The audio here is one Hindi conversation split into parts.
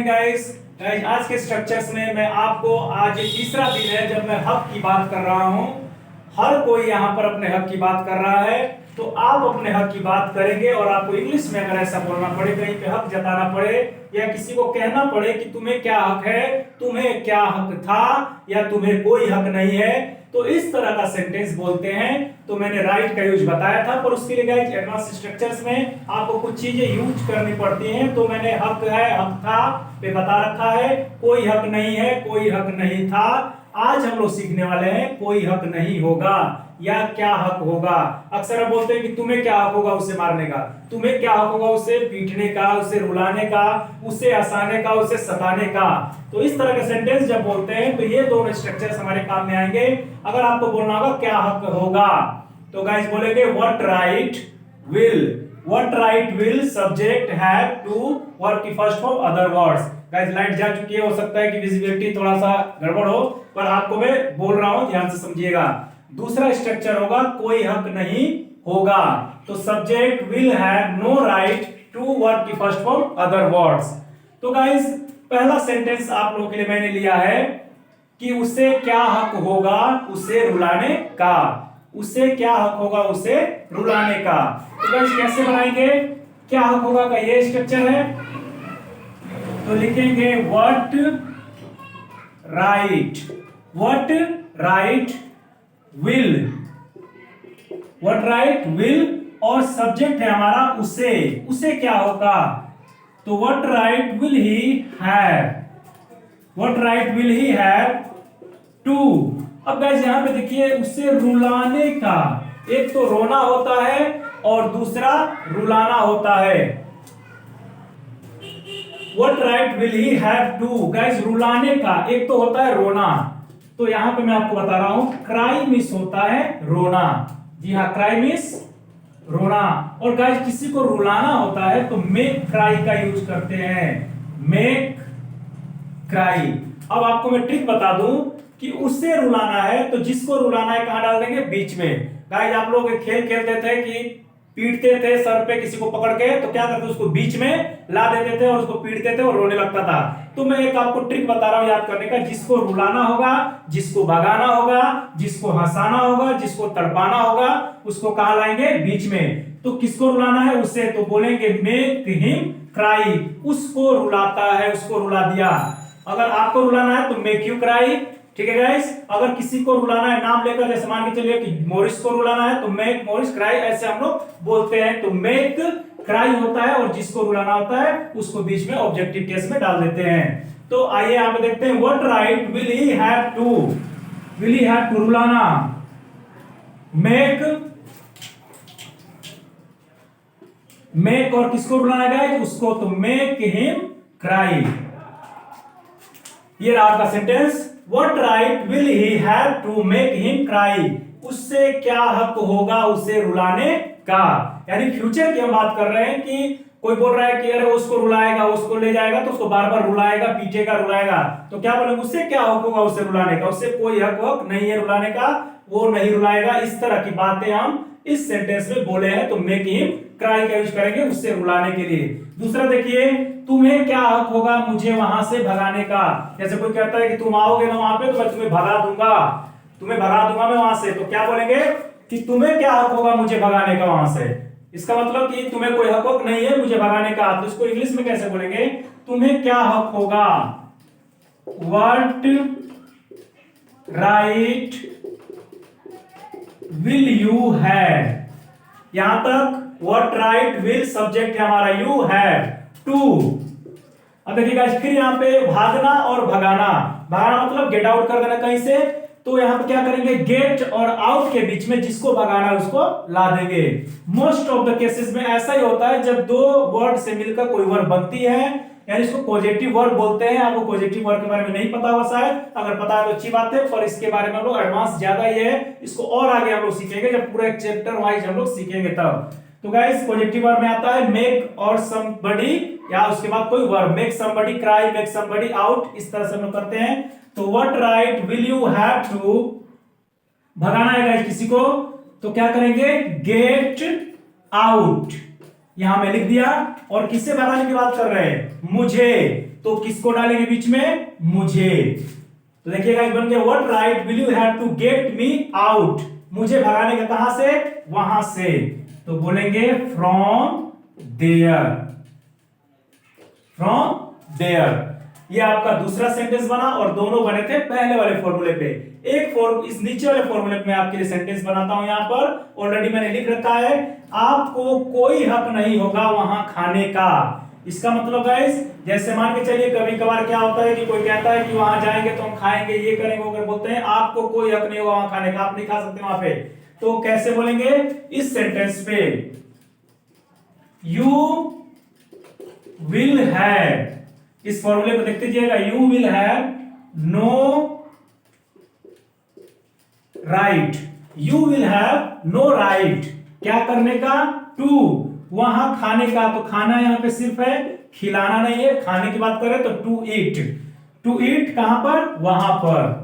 Morning guys. आज के स्ट्रक्चर्स में मैं आपको आज तीसरा दिन है जब मैं हक की बात कर रहा हूं। हर कोई यहां पर अपने हक की बात कर रहा है, तो आप अपने हक की बात करेंगे और आपको इंग्लिश में अगर ऐसा बोलना पड़े, कहीं पे हक जताना पड़े या किसी को कहना पड़े कि तुम्हें क्या हक है, तुम्हें क्या हक था या तुम्हें कोई हक नहीं है, तो इस तरह का सेंटेंस बोलते हैं। तो मैंने राइट का यूज बताया था, पर उसके लिए गाइस एडवांस स्ट्रक्चर्स में आपको कुछ चीजें यूज करनी पड़ती हैं। तो मैंने हक है, हक था पे बता रखा है, कोई हक नहीं है, कोई हक नहीं था। आज हम लोग सीखने वाले हैं कोई हक नहीं होगा या क्या हक होगा। अक्सर हम बोलते हैं कि तुम्हें क्या हक होगा उसे मारने का, तुम्हें क्या हक होगा उसे पीटने का, उसे रुलाने का, उसे हंसाने का, उसे सताने का। तो इस तरह के सेंटेंस जब बोलते हैं तो ये दोनों स्ट्रक्चर्स हमारे काम में आएंगे। अगर आपको बोलना होगा क्या हक होगा, तो गाइस बोलेंगे what right will subject have to work की first form other words. Guys light जा चुकी है, हो सकता है कि विजिबिलिटी थोड़ा सा गड़बड़ हो, पर आपको मैं बोल रहा हूं, ध्यान से समझिएगा। दूसरा स्ट्रक्चर होगा कोई हक नहीं होगा, तो subject will have no right to work की फर्स्ट फॉर्म अदर वर्ड्स। तो गाइस पहला सेंटेंस आप लोगों के लिए मैंने लिया है कि उसे क्या हक होगा उसे रुलाने का, उसे क्या हक होगा उसे रुलाने का। तो गाइस कैसे बनाएंगे, क्या हक होगा का ये स्ट्रक्चर है, तो लिखेंगे व्हाट राइट विल और सब्जेक्ट है हमारा उसे क्या होगा, तो what right will he have to. अब गाइस यहां पे देखिए उसे रुलाने का, एक तो रोना होता है और दूसरा रुलाना होता है। What right will he have to? Guys रुलाने का एक तो होता है रोना, तो यहां पे मैं आपको बता रहा हूं क्राई मिस होता है रोना। जी हाँ, क्राई मिस रोना। और गाइस किसी को रुलाना होता है तो मेक क्राई का यूज करते हैं, मेक क्राई। अब आपको मैं ट्रिक बता दूं कि उससे रुलाना है तो जिसको रुलाना है कहां डाल देंगे, बीच में। गाइस आप लोग खेल खेलते थे कि पीटते थे सर पे किसी को पकड़ के, तो क्या करते उसको बीच में ला देते थे और उसको पीटते थे और रोने लगता था। तो मैं एक आपको ट्रिक बता रहा हूं याद करने का, जिसको रुलाना होगा, जिसको भगाना होगा, जिसको हंसाना होगा, जिसको तड़पाना होगा, उसको कहां लाएंगे, बीच में। तो किसको रुलाना है, उसे, तो बोलेंगे मेक हिम क्राई, उसको रुलाता है, उसको रुला दिया। अगर आपको रुलाना है तो मेक यू क्राई, ठीक है गाइस। अगर किसी को रुलाना है नाम लेकर, जैसे मान के चलिए कि मोरिस को रुलाना है तो मेक मोरिस क्राई, ऐसे हम लोग बोलते हैं। तो मेक क्राई होता है और जिसको रुलाना होता है उसको बीच में ऑब्जेक्टिव केस में डाल देते हैं। तो आइए यहां पे देखते हैं what right will he have to रुलाना, मेक और किसको रुलाना है उसको, तो मेक हिम क्राई। ये रहा आपका sentence, what right will he have to make him cry, उससे क्या हक होगा उसे रुलाने का। यानी फ्यूचर की हम बात कर रहे हैं कि कोई बोल रहा है कि अरे उसको रुलाएगा, उसको ले जाएगा तो उसको बार बार रुलाएगा, पीटेगा, रुलाएगा, तो क्या बोलेंगे, उससे क्या हक होगा उसे रुलाने का, उससे कोई हक नहीं है रुलाने का, वो नहीं रुलाएगा। इस तरह की बातें हम इस सेंटेंस में बोले हैं, तो मेक हिम क्राई का यूज करेंगे उससे रुलाने के लिए। दूसरा देखिए, तुम्हें क्या हक होगा मुझे वहां से भगाने का। जैसे कोई कहता है कि तुम आओगे ना वहां पे तो मैं तुम्हें भगा दूंगा मैं वहां से, तो क्या बोलेंगे कि तुम्हें क्या हक होगा मुझे भगाने का वहां से। इसका मतलब कि तुम्हें कोई हक नहीं है मुझे भगाने का, तो इसको इंग्लिश में कैसे बोलेंगे, तुम्हें क्या हक होगा, what right will you have. यहां तक व्हाट राइट विल सब्जेक्ट है हमारा, यू हैव टू। अब देखिएगा फिर यहाँ पे भागना और भगाना मतलब गेट आउट कर देना कहीं से, तो यहाँ पे क्या करेंगे, गेट और आउट के बीच में जिसको भगाना है उसको ला देंगे। मोस्ट ऑफ द केसेस में ऐसा ही होता है जब दो वर्ड से मिलकर कोई वर्ड बनती है, यानी इसको पॉजिटिव वर्ड बोलते हैं। आपको पॉजिटिव वर्ड के बारे में नहीं पता होगा शायद, अगर पता है तो अच्छी बात है, पर इसके बारे में हम लोग एडवांस ज्यादा ही है, इसको और आगे हम लोग सीखेंगे जब पूरा एक चैप्टर वाइज हम लोग सीखेंगे तब। तो गाइस पॉजिटिव वर्ड में आता है मेक और समबडी, या उसके बाद कोई word, make somebody cry, make somebody out, इस तरह से हम लोग करते हैं। तो what right will you have to, भगाना है गाइस किसी को, तो क्या करेंगे, गेट आउट, यहां मैं लिख दिया। और किससे भगाने की बात कर रहे हैं, मुझे, तो किसको डालेंगे बीच में? मुझे। तो देखिएगा बन गया what right will you have to get me out, मुझे भगाने का कहां से? वहां से। तो बोलेंगे फ्रॉम देयर, फ्रॉम देयर। ये आपका दूसरा सेंटेंस बना और दोनों बने थे पहले वाले फॉर्मूले पे। इस नीचे वाले फॉर्मूले पे मैं आपके लिए सेंटेंस बनाता हूं। यहां पर ऑलरेडी मैंने लिख रखा है, आपको कोई हक नहीं होगा वहां खाने का। इसका मतलब गाइस, जैसे मान के चलिए कभी कभार क्या होता है कि कोई कहता है कि वहां जाएंगे तो हम खाएंगे, ये करेंगे, वो करेंगे, बोलते हैं आपको कोई हक नहीं होगा वहां खाने का, आप नहीं खा सकते वहां पे। तो कैसे बोलेंगे इस सेंटेंस पे? यू विल हैव, इस फॉर्मूले को देखते जाइएगा, you will have no right, you will have no right क्या करने का? टू, वहां खाने का। तो खाना यहां पे सिर्फ है, खिलाना नहीं है, खाने की बात करें तो टू ईट। टू ईट कहां पर? वहां पर।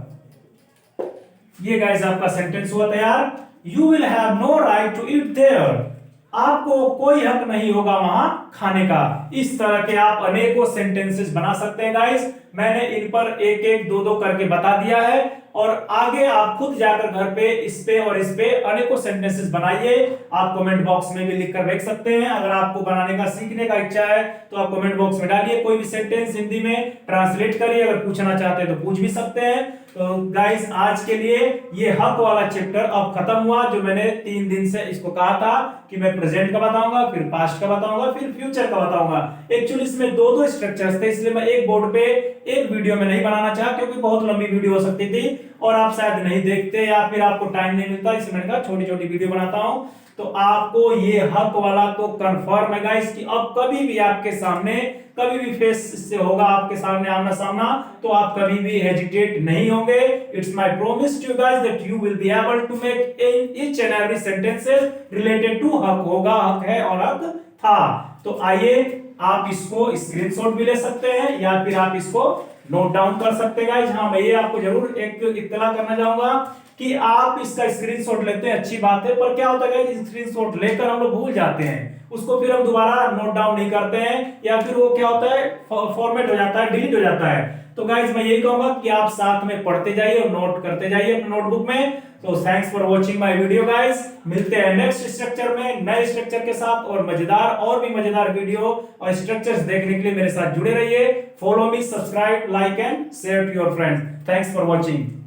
ये गाइस आपका सेंटेंस हुआ तैयार। You will have no right to eat there, आपको कोई हक नहीं होगा वहां खाने का। इस तरह के आप अनेकों सेंटेंसेस बना सकते हैं गाइस। मैंने इन पर एक एक दो दो करके बता दिया है और आगे आप खुद जाकर घर पे इस पे और इस पे अनेकों सेंटेंसेस बनाइए। आप कमेंट बॉक्स में भी लिखकर देख सकते हैं। अगर आपको बनाने का सीखने का इच्छा है तो आप कमेंट बॉक्स में डालिए, कोई भी सेंटेंस हिंदी में ट्रांसलेट करिए, अगर पूछना चाहते हैं तो पूछ भी सकते हैं। तो गाइस आज के लिए ये हक वाला चैप्टर अब खत्म हुआ। जो मैंने 3 दिन से इसको कहा था कि मैं प्रेजेंट का बताऊंगा, फिर पास्ट का बताऊंगा, फिर फ्यूचर का बताऊंगा। एक्चुअली इसमें दो दो स्ट्रक्चर्स थे, इसलिए मैं एक बोर्ड पे एक वीडियो में नहीं बनाना चाहा, क्योंकि बहुत लंबी वीडियो हो सकती थी और आप शायद नहीं देखते या फिर आपको टाइम नहीं मिलता, इसलिए मैंने कहा छोटी छोटी वीडियो बनाता हूं। तो आपको ये हक वाला तो कंफर्म है गाइस कि अब कभी भी आपके सामने, कभी भी फेस से होगा आपके सामने आमना सामना, तो आप कभी भी हेजिटेट नहीं होंगे। It's my promise to you guys that you will be able to make each and every sentences related to हक। होगा, हक है और हक था। तो आइए आप इसको स्क्रीनशॉट भी ले सकते हैं या फिर आप इसको नोट डाउन कर सकते हैं गाइस। हाँ, मैं ये आपको जरूर एक इत्तला करना चाहूंगा कि आप इसका स्क्रीनशॉट लेते हैं, अच्छी बात है, पर क्या होता है गाइस, स्क्रीनशॉट लेकर हम लोग भूल जाते हैं, उसको फिर हम दोबारा नोट डाउन नहीं करते हैं, या फिर वो क्या होता है फॉर्मेट हो जाता है, डिलीट हो जाता है। तो गाइस मैं यही कहूंगा कि आप साथ में पढ़ते जाइए और नोट करते जाइए अपने नोटबुक में। तो thanks for watching my video guys. मिलते हैं नेक्स्ट स्ट्रक्चर में नए स्ट्रक्चर के साथ और मजेदार और भी मजेदार वीडियो और स्ट्रक्चर्स देखने के लिए मेरे साथ जुड़े रहिए। Follow me, subscribe, like and share to your friends. Thanks for watching.